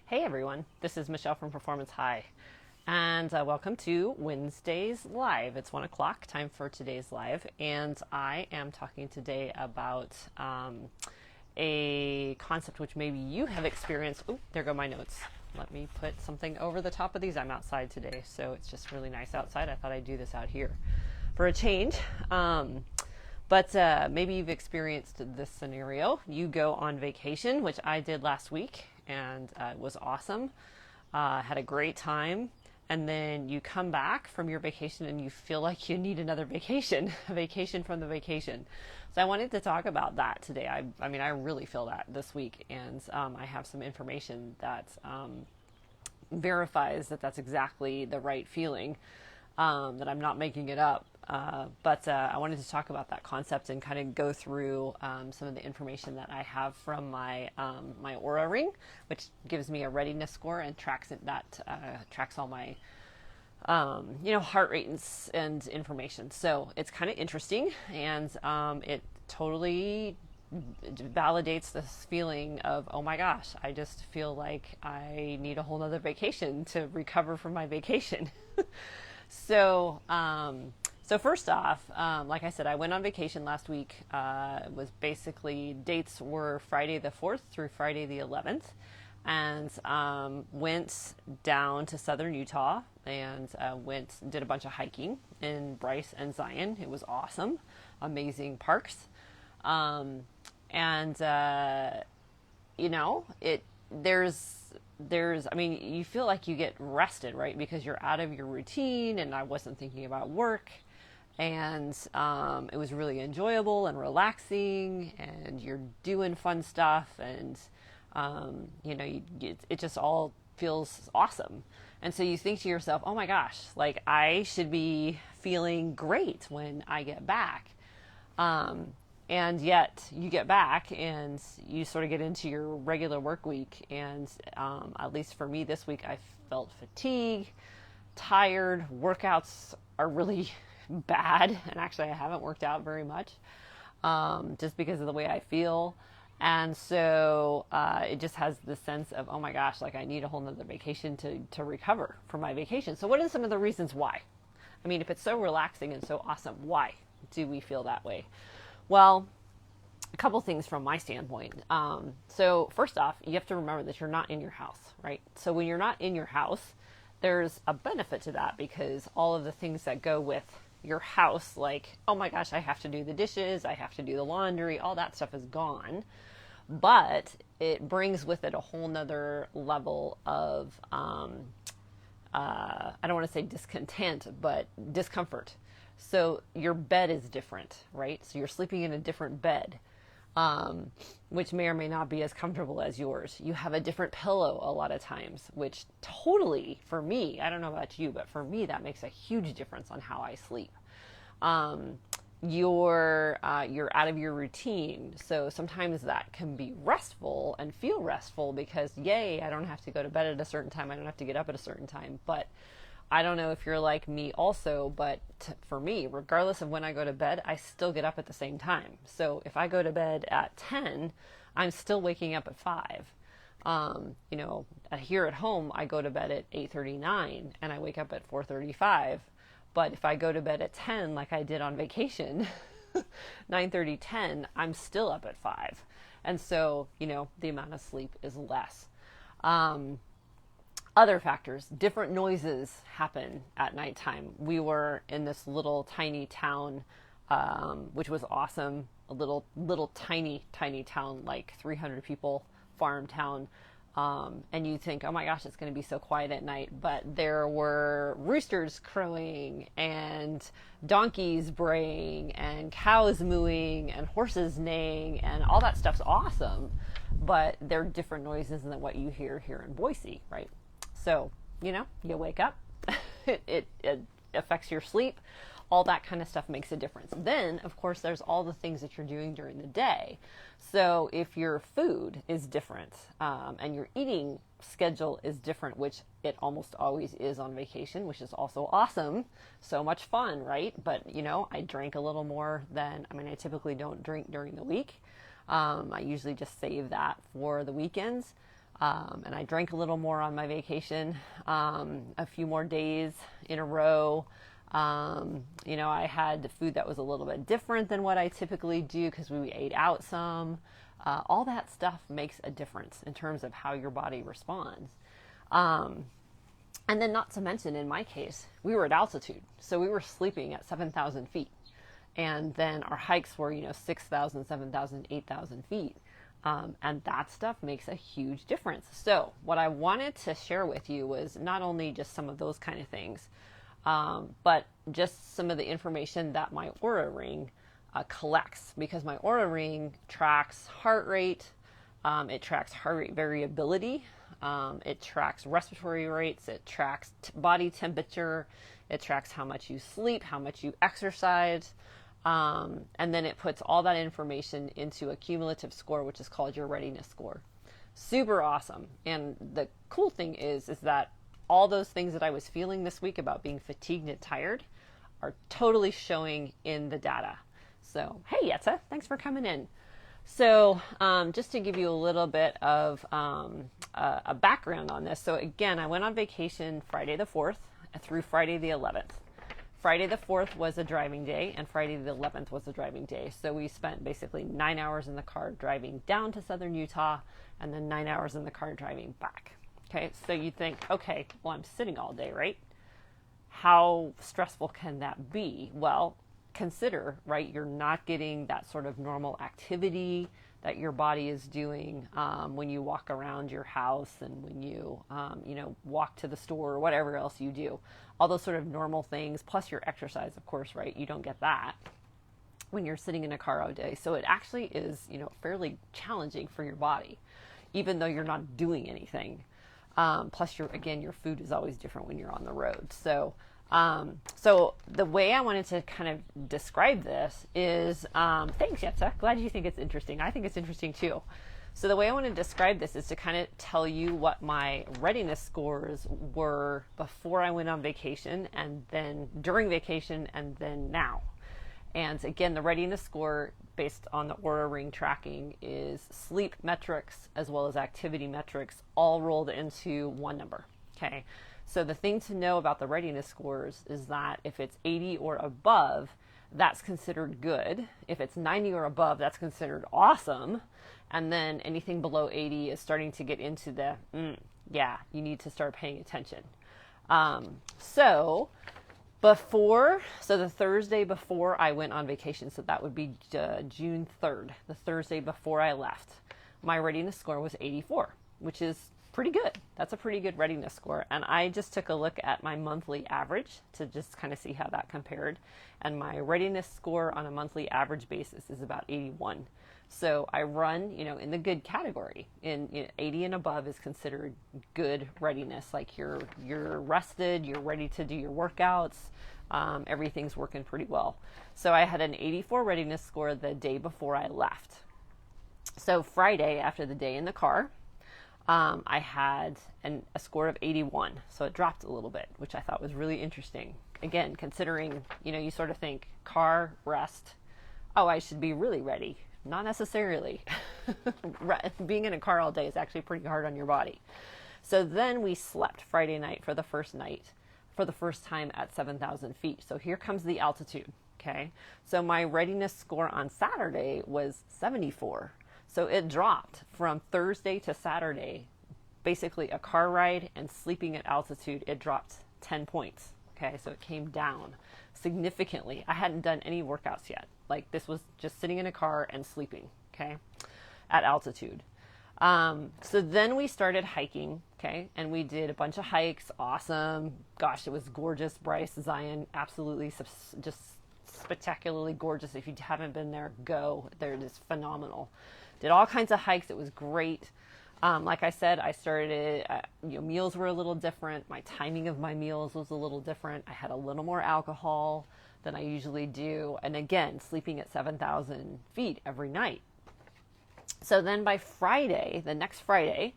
Hey everyone, this is Michelle from Performance High, and welcome to Wednesday's Live. It's 1 o'clock, time for today's live, and I am talking today about a concept which maybe you have experienced. Oh, there go my notes. Let me put something over the top of these. I'm outside today, so it's just really nice outside. I thought I'd do this out here for a change. But maybe you've experienced this scenario. You go on vacation, which I did last week, and it was awesome. Had a great time. And then you come back from your vacation and you feel like you need another vacation, a vacation from the vacation. So I wanted to talk about that today. I mean, I really feel that this week. And I have some information that verifies that that's exactly the right feeling, that I'm not making it up. But I wanted to talk about that concept and kind of go through some of the information that I have from my my Oura Ring, which gives me a readiness score and tracks all my heart rate and information. So it's kind of interesting, and it totally validates this feeling of, oh my gosh, I just feel like I need a whole nother vacation to recover from my vacation. So first off, like I said, I went on vacation last week. It was basically, dates were Friday the 4th through Friday the 11th, and went down to southern Utah and did a bunch of hiking in Bryce and Zion. It was awesome, amazing parks, I mean, you feel like you get rested, right? Because you're out of your routine, and I wasn't thinking about work, and it was really enjoyable and relaxing, and you're doing fun stuff, and it just all feels awesome. And so you think to yourself, oh my gosh, like I should be feeling great when I get back. And yet you get back and you sort of get into your regular work week. And at least for me this week, I felt fatigue, tired. Workouts are really bad. And actually, I haven't worked out very much just because of the way I feel. And so it just has this sense of, oh my gosh, like I need a whole nother vacation to recover from my vacation. So what are some of the reasons why? I mean, if it's so relaxing and so awesome, why do we feel that way? Well, a couple things from my standpoint. So first off, you have to remember that you're not in your house, right? So when you're not in your house, there's a benefit to that, because all of the things that go with your house, like, oh my gosh, I have to do the dishes, I have to do the laundry, all that stuff is gone. But it brings with it a whole nother level of, I don't want to say discontent, but discomfort. So your bed is different, right? So you're sleeping in a different bed, which may or may not be as comfortable as yours. You have a different pillow a lot of times, which totally, for me, I don't know about you, but for me, that makes a huge difference on how I sleep. You're out of your routine. So sometimes that can be restful and feel restful because, yay, I don't have to go to bed at a certain time. I don't have to get up at a certain time. But I don't know if you're like me also, but for me, regardless of when I go to bed, I still get up at the same time. So if I go to bed at 10, I'm still waking up at 5. Here at home, I go to bed at 8:39 and I wake up at 4:35. But if I go to bed at 10, like I did on vacation, 9:30, 10, I'm still up at 5. And so, the amount of sleep is less. Other factors, different noises happen at nighttime. We were in this little tiny town, which was awesome. A little tiny town, like 300 people, farm town. And you think, oh my gosh, it's going to be so quiet at night. But there were roosters crowing and donkeys braying and cows mooing and horses neighing, and all that stuff's awesome. But they're different noises than what you hear here in Boise, right? So, you wake up, it affects your sleep, all that kind of stuff makes a difference. Then, of course, there's all the things that you're doing during the day. So if your food is different, and your eating schedule is different, which it almost always is on vacation, which is also awesome, so much fun, right? But, I drank a little more I typically don't drink during the week. I usually just save that for the weekends. And I drank a little more on my vacation, a few more days in a row. I had food that was a little bit different than what I typically do because we ate out some. All that stuff makes a difference in terms of how your body responds. And then not to mention, in my case, we were at altitude. So we were sleeping at 7,000 feet. And then our hikes were, 6,000, 7,000, 8,000 feet. And that stuff makes a huge difference. So what I wanted to share with you was not only just some of those kind of things, but just some of the information that my Oura Ring collects, because my Oura Ring tracks heart rate, it tracks heart rate variability, it tracks respiratory rates, it tracks body temperature, it tracks how much you sleep, how much you exercise, and then it puts all that information into a cumulative score, which is called your readiness score. Super awesome. And the cool thing is that all those things that I was feeling this week about being fatigued and tired are totally showing in the data. So, hey, Yetza, thanks for coming in. So, just to give you a little bit of a background on this. So, again, I went on vacation Friday the 4th through Friday the 11th. Friday the 4th was a driving day, and Friday the 11th was a driving day. So, we spent basically 9 hours in the car driving down to southern Utah, and then 9 hours in the car driving back. Okay, so you think, okay, well, I'm sitting all day, right? How stressful can that be? Well, consider, right, you're not getting that sort of normal activity that your body is doing when you walk around your house and when you, walk to the store or whatever else you do. All those sort of normal things, plus your exercise, of course, right? You don't get that when you're sitting in a car all day. So it actually is, fairly challenging for your body, even though you're not doing anything. Plus, your food is always different when you're on the road. So the way I wanted to kind of describe this is, thanks, Yetza. Glad you think it's interesting. I think it's interesting too. So the way I want to describe this is to kind of tell you what my readiness scores were before I went on vacation, and then during vacation, and then now. And again, the readiness score based on the Oura Ring tracking is sleep metrics as well as activity metrics all rolled into one number. Okay. So the thing to know about the readiness scores is that if it's 80 or above, that's considered good. If it's 90 or above, that's considered awesome. And then anything below 80 is starting to get into the, you need to start paying attention. So the Thursday before I went on vacation, so that would be June 3rd, the Thursday before I left, my readiness score was 84, which is pretty good. That's a pretty good readiness score. And I just took a look at my monthly average to just kind of see how that compared. And my readiness score on a monthly average basis is about 81. So I run, in the good category. 80 and above is considered good readiness. Like you're rested, you're ready to do your workouts. Everything's working pretty well. So I had an 84 readiness score the day before I left. So Friday, after the day in the car, I had a score of 81. So it dropped a little bit, which I thought was really interesting. Again, considering, you sort of think car, rest. Oh, I should be really ready. Not necessarily. Being in a car all day is actually pretty hard on your body. So then we slept Friday night for the first time at 7,000 feet. So here comes the altitude. Okay. So my readiness score on Saturday was 74. So it dropped from Thursday to Saturday, basically a car ride and sleeping at altitude. It dropped 10 points. Okay. So it came down significantly. I hadn't done any workouts yet. Like this was just sitting in a car and sleeping. Okay. At altitude. So then we started hiking. Okay. And we did a bunch of hikes. Awesome. Gosh, it was gorgeous. Bryce, Zion, absolutely just spectacularly gorgeous. If you haven't been there, go. They're just phenomenal. Did all kinds of hikes. It was great. Like I said, I started, meals were a little different. My timing of my meals was a little different. I had a little more alcohol than I usually do. And again, sleeping at 7,000 feet every night. So then by Friday, the next Friday,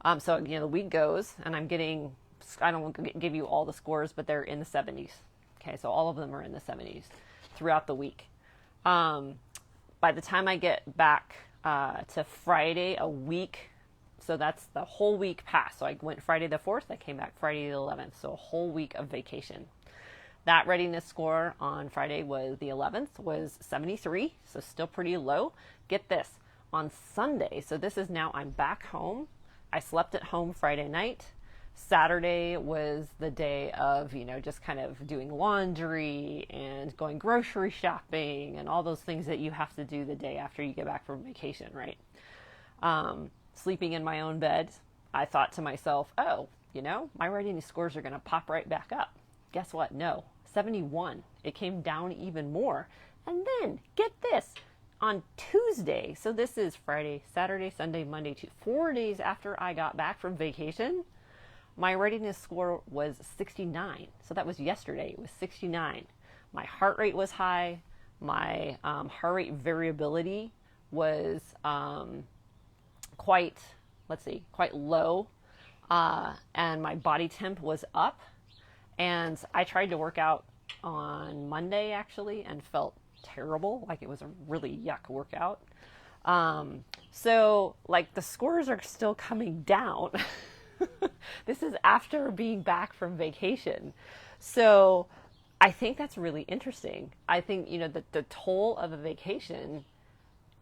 the week goes and I don't give you all the scores, but they're in the 70s. Okay. So all of them are in the 70s throughout the week. By the time I get back, to Friday, a week So that's the whole week passed. So I went Friday the 4th, I came back Friday the 11th. So a whole week of vacation. That readiness score on Friday was the 11th was 73. So still pretty low. Get this, on Sunday, so this is now I'm back home. I slept at home Friday night. Saturday was the day of, just kind of doing laundry and going grocery shopping and all those things that you have to do the day after you get back from vacation, right? Sleeping in my own bed, I thought to myself, oh, my readiness scores are going to pop right back up. Guess what? No, 71. It came down even more. And then, get this, on Tuesday, so this is Friday, Saturday, Sunday, Monday, 4 days after I got back from vacation, my readiness score was 69. So that was yesterday. It was 69. My heart rate was high. My heart rate variability was quite low. And my body temp was up. And I tried to work out on Monday, actually, and felt terrible. Like it was a really yuck workout. So the scores are still coming down. This is after being back from vacation. So I think that's really interesting. I think, that the toll of a vacation,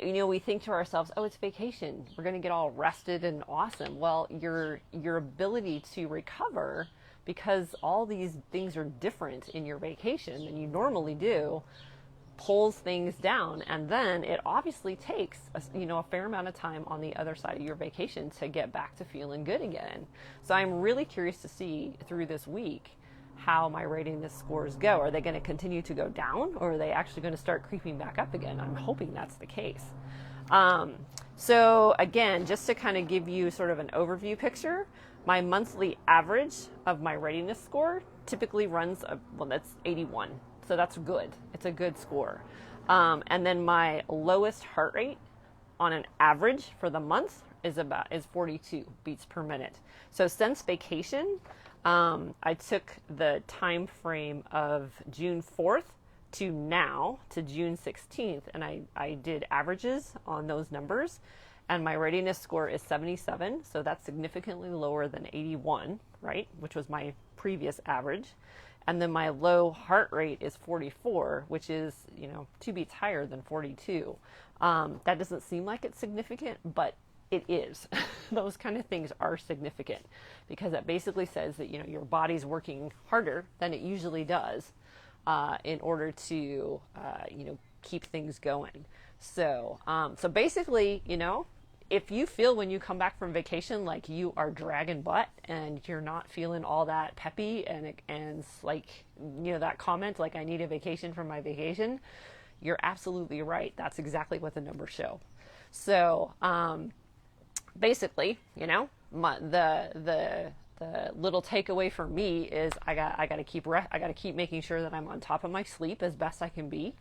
we think to ourselves, oh, it's vacation. We're going to get all rested and awesome. Well, your ability to recover, because all these things are different in your vacation than you normally do, pulls things down, and then it obviously takes a fair amount of time on the other side of your vacation to get back to feeling good again. So I'm really curious to see through this week how my readiness scores go. Are they going to continue to go down, or are they actually going to start creeping back up again? I'm hoping that's the case. So again, just to kind of give you sort of an overview picture, my monthly average of my readiness score typically runs, that's 81. So that's good. It's a good score. And then my lowest heart rate on an average for the month is 42 beats per minute. So since vacation, I took the time frame of June 4th to now, to June 16th, and I did averages on those numbers, and my readiness score is 77, so that's significantly lower than 81, right, which was my previous average. And then my low heart rate is 44, which is, 2 beats higher than 42. That doesn't seem like it's significant, but it is. Those kind of things are significant, because that basically says that, your body's working harder than it usually does in order to, keep things going. So, so basically, if you feel when you come back from vacation like you are dragging butt and you're not feeling all that peppy and that comment like I need a vacation from my vacation, you're absolutely right. That's exactly what the numbers show. So basically, the little takeaway for me is I got to keep making sure that I'm on top of my sleep as best I can be.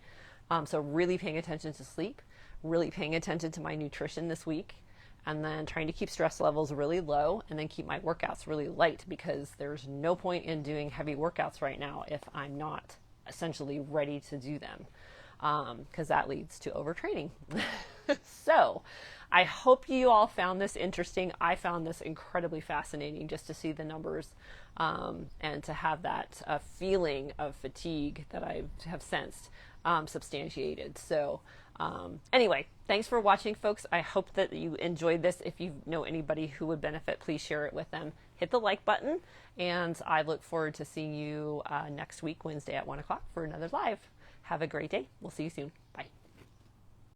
So really paying attention to sleep, really paying attention to my nutrition this week, and then trying to keep stress levels really low, and then keep my workouts really light, because there's no point in doing heavy workouts right now if I'm not essentially ready to do them, because that leads to overtraining. So I hope you all found this interesting. I found this incredibly fascinating, just to see the numbers and to have that feeling of fatigue that I have sensed substantiated. So anyway, thanks for watching, folks. I hope that you enjoyed this. If you know anybody who would benefit, please share it with them. Hit the like button, and I look forward to seeing you next week, Wednesday at 1 o'clock for another live. Have a great day. We'll see you soon. Bye.